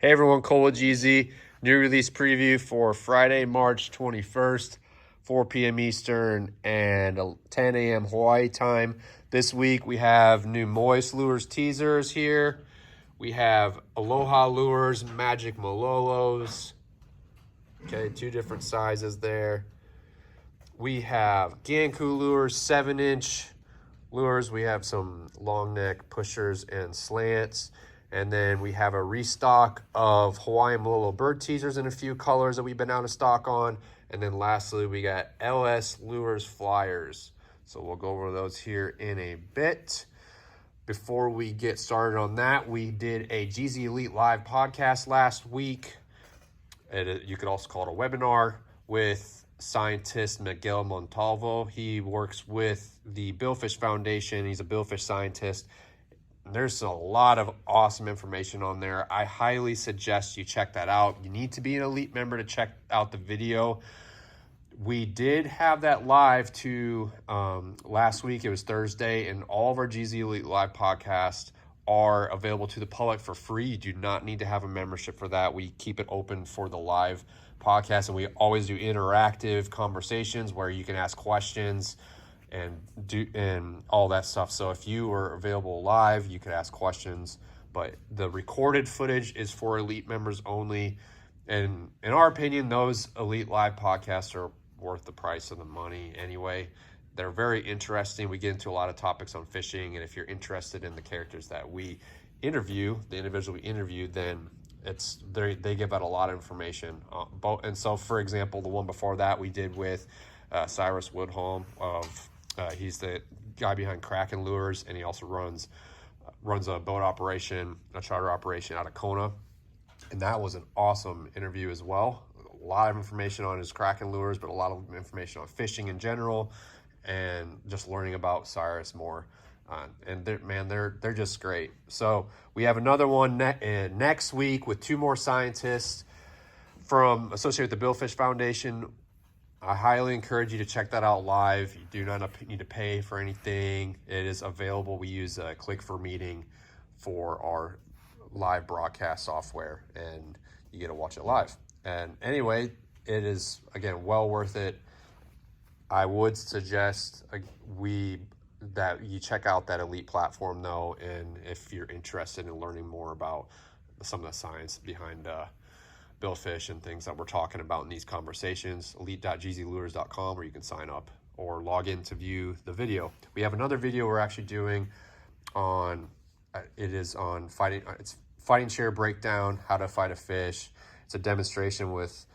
Hey everyone, Cole GZ, new release preview for Friday, March 21st, 4 p.m. Eastern and 10 a.m. Hawaii time. This week we have new Moyes Lures teasers here. We have Aloha Lures, Magic Malolos. Okay, 2 different sizes there. We have GANKU Lures, 7-inch lures. We have some long neck pushers and slants. And then we have a restock of Hawaiian Malolo bird teasers in a few colors that we've been out of stock on. And then lastly, we got LS Lures flyers. So we'll go over those here in a bit. Before we get started on that, we did a GZ Elite Live podcast last week. You could also call it a webinar with scientist Miguel Montalvo. He works with the Billfish Foundation. He's a billfish scientist. There's a lot of awesome information on there. I highly suggest you check that out. You need to be an elite member to check out the video. We did have that live last week. It was Thursday, and all of our GZ Elite Live podcasts are available to the public for free. You do not need to have a membership for that. We keep it open for the live podcast, and we always do interactive conversations where you can ask questions and all that stuff. So if you are available live, you could ask questions, but the recorded footage is for elite members only. And in our opinion, those elite live podcasts are worth the price of the money anyway. They're very interesting. We get into a lot of topics on fishing, and if you're interested in the characters that we interview, the individual we interview, then they give out a lot of information. And so, for example, the one before that we did with Cyrus Woodholm he's the guy behind Kraken Lures, and he also runs a boat operation, a charter operation out of Kona. And that was an awesome interview as well. A lot of information on his Kraken Lures, but a lot of information on fishing in general, and just learning about Cyrus more. And they're just great. So we have another one next week with 2 more scientists associated with the Billfish Foundation. I highly encourage you to check that out live. You do not need to pay for anything. It is available. We use Click for Meeting for our live broadcast software, and you get to watch it live. And anyway, it is, again, well worth it. I would suggest that you check out that elite platform, though, and if you're interested in learning more about some of the science behind billfish and things that we're talking about in these conversations, elite.gzlures.com, where you can sign up or log in to view the video. We have another video we're actually doing on fighting chair breakdown, how to fight a fish. It's a demonstration with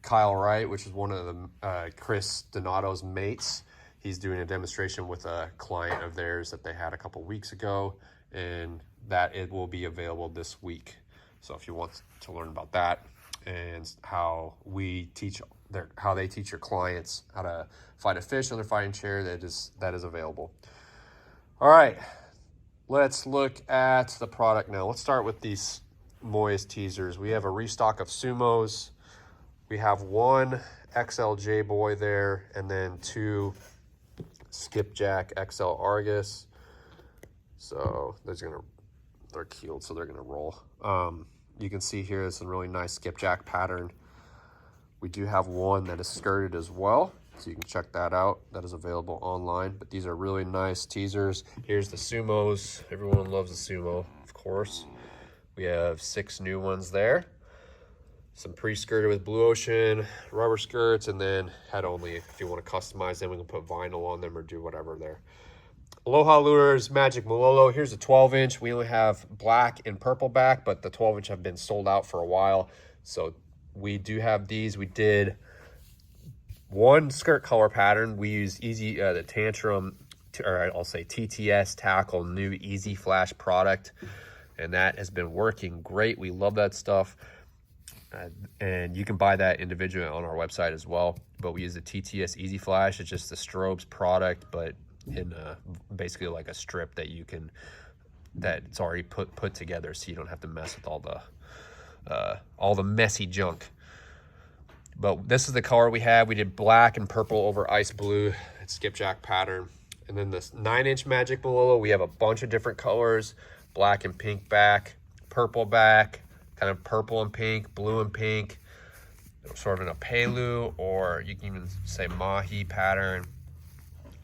Kyle Wright, which is one of the Chris Donato's mates. He's doing a demonstration with a client of theirs that they had a couple weeks ago, and that it will be available this week. So if you want to learn about that and how they teach your clients how to fight a fish on their fighting chair, that is available. All right, let's look at the product now. Let's start with these Moyes teasers. We have a restock of Sumos. We have 1 XLJ Boy there, and then 2 Skipjack XL Argus. So they're keeled, so they're gonna roll. You can see here it's a really nice skipjack pattern. We do have one that is skirted as well, so you can check that out. That is available online, but these are really nice teasers. Here's the Sumos. Everyone loves the Sumo, of course. We have 6 new ones there. Some pre-skirted with Blue Ocean, rubber skirts, and then head only. If you want to customize them, we can put vinyl on them or do whatever there. Aloha Lures, Magic Malolo. Here's a 12-inch. We only have black and purple back, but the 12-inch have been sold out for a while. So we do have these. We did 1 skirt color pattern. We use the Tantrum, or I'll say TTS Tackle, new Easy Flash product. And that has been working great. We love that stuff. And you can buy that individually on our website as well. But we use the TTS Easy Flash. It's just the Strobes product, but in basically like a strip that's already put together, so you don't have to mess with all the messy junk. But this is the color we have. We did black and purple over ice blue. It's skipjack pattern. And then this 9-inch Magic Malolo, we have a bunch of different colors: black and pink back, purple back, kind of purple and pink, blue and pink, sort of in a palu, or you can even say mahi pattern,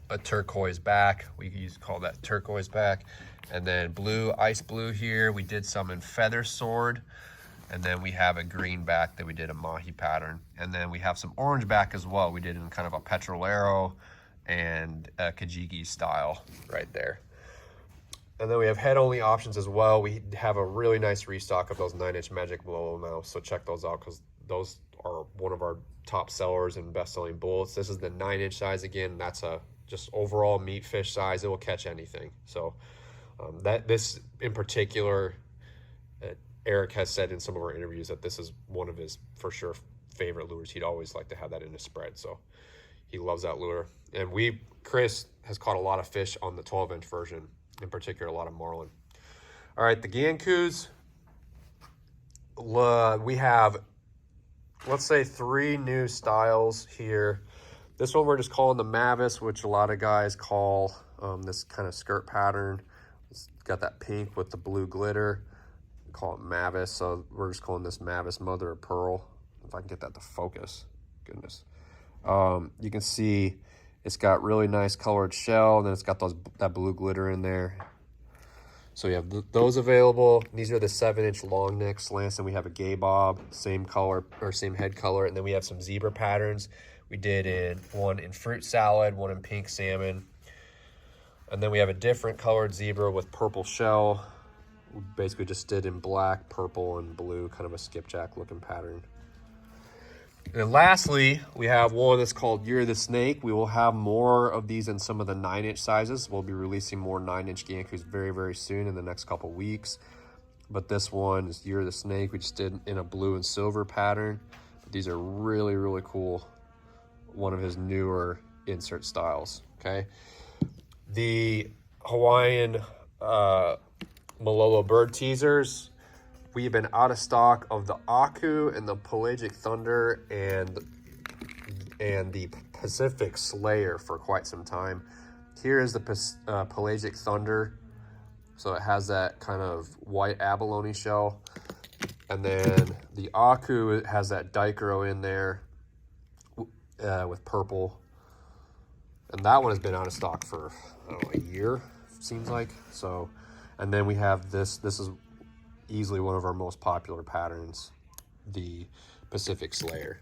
a turquoise back. We call that turquoise back. And then blue, ice blue here. We did some in feather sword. And then we have a green back that we did a mahi pattern. And then we have some orange back as well. We did in kind of a petrolero and a Kajiki style right there. And then we have head only options as well. We have a really nice restock of those 9-inch Magic Malolo now. So check those out because those are one of our top sellers and best selling bullets. This is the 9-inch size again. That's a just overall meat fish size. It will catch anything. So this in particular, Eric has said in some of our interviews that this is one of his for sure favorite lures. He'd always like to have that in his spread. So he loves that lure. And Chris has caught a lot of fish on the 12-inch version, in particular a lot of marlin. All right, the GANKUs, we have, let's say, 3 new styles here. This one we're just calling the Mavis, which a lot of guys call this kind of skirt pattern. It's got that pink with the blue glitter. We call it Mavis, so we're just calling this Mavis Mother of Pearl. If I can get that to focus, goodness. You can see it's got really nice colored shell, and then it's got that blue glitter in there. So we have those available. These are the 7-inch long neck slants, and we have a gay bob, same color or same head color, and then we have some zebra patterns. We did one in fruit salad, one in pink salmon, and then we have a different colored zebra with purple shell. We basically just did in black, purple, and blue, kind of a skipjack looking pattern. And then lastly, we have one that's called You're the Snake. We will have more of these in some of the 9-inch sizes. We'll be releasing more 9-inch GANKUs very, very soon in the next couple weeks. But this one is You're the Snake. We just did in a blue and silver pattern. But these are really, really cool. One of his newer insert styles, okay? The Hawaiian Malolo bird teasers. We've been out of stock of the Aku and the Pelagic Thunder and the Pacific Slayer for quite some time. Here is the Pelagic Thunder. So it has that kind of white abalone shell. And then the Aku, it has that Daikoro in there with purple. And that one has been out of stock for, I don't know, a year, seems like. So, and then we have this is easily one of our most popular patterns, the Pacific Slayer.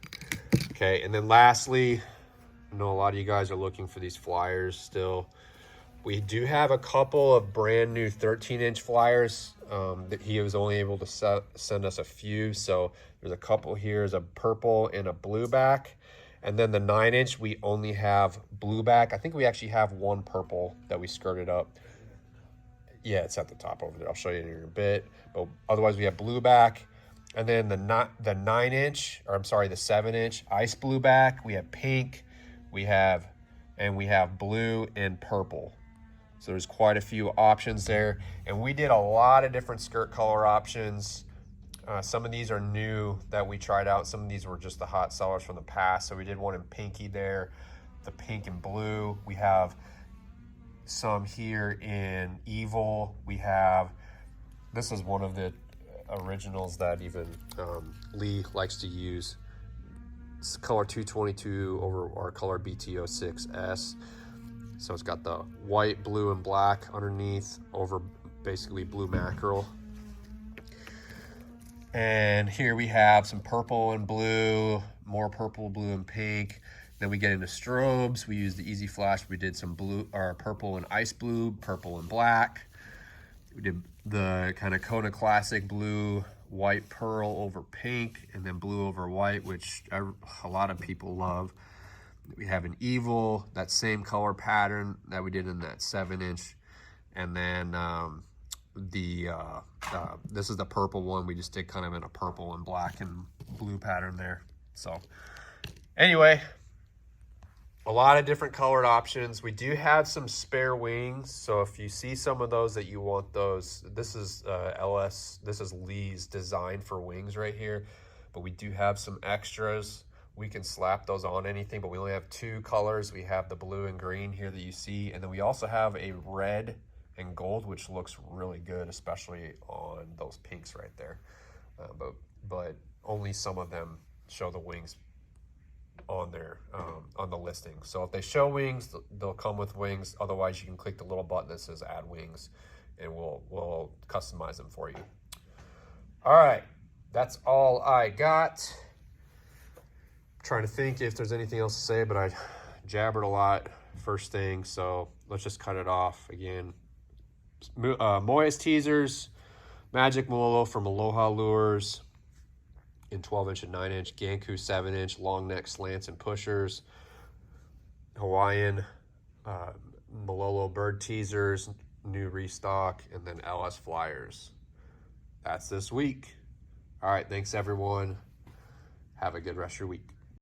Okay, and then lastly, I know a lot of you guys are looking for these flyers still. We do have a couple of brand new 13-inch flyers that he was only able to send us a few. So there's a couple here, is a purple and a blue back. And then the 9-inch, we only have blue back. I think we actually have one purple that we skirted up. Yeah, it's at the top over there. I'll show you in a bit. But otherwise, we have blue back. And then the 9-inch, or I'm sorry, the 7-inch ice blue back. We have pink. We have blue and purple. So there's quite a few options there. And we did a lot of different skirt color options. Some of these are new that we tried out. Some of these were just the hot sellers from the past. So we did one in pinky there, the pink and blue. We have some here in evil. We have, this is one of the originals that even Lee likes to use. It's color 222 over our color BT06S. So it's got the white, blue, and black underneath over basically blue mackerel. And here we have some purple and blue, more purple, blue, and pink. Then we get into strobes. We use the Easy Flash. We did some blue, or purple and ice blue, purple and black. We did the kind of Kona Classic blue, white pearl over pink, and then blue over white, which a lot of people love. We have an evil, that same color pattern that we did in that 7-inch. And then this is the purple one. We just did kind of in a purple and black and blue pattern there. So anyway, a lot of different colored options. We do have some spare wings. So if you see some of those that you want those, this is this is Lee's design for wings right here. But we do have some extras. We can slap those on anything, but we only have 2 colors. We have the blue and green here that you see. And then we also have a red and gold, which looks really good, especially on those pinks right there. but only some of them show the wings on there on the listing. So if they show wings, they'll come with wings. Otherwise, you can click the little button that says add wings, and we'll customize them for you. All right, that's all I got. Trying to think if there's anything else to say, but I jabbered a lot first thing, so let's just cut it off again. Moyes Teasers, Magic Malolo from Aloha Lures in 12-inch and 9-inch, GANKU 7-inch, Longneck slants and pushers, Hawaiian Malolo bird teasers, new restock, and then LS flyers. That's this week. All right, thanks everyone. Have a good rest of your week.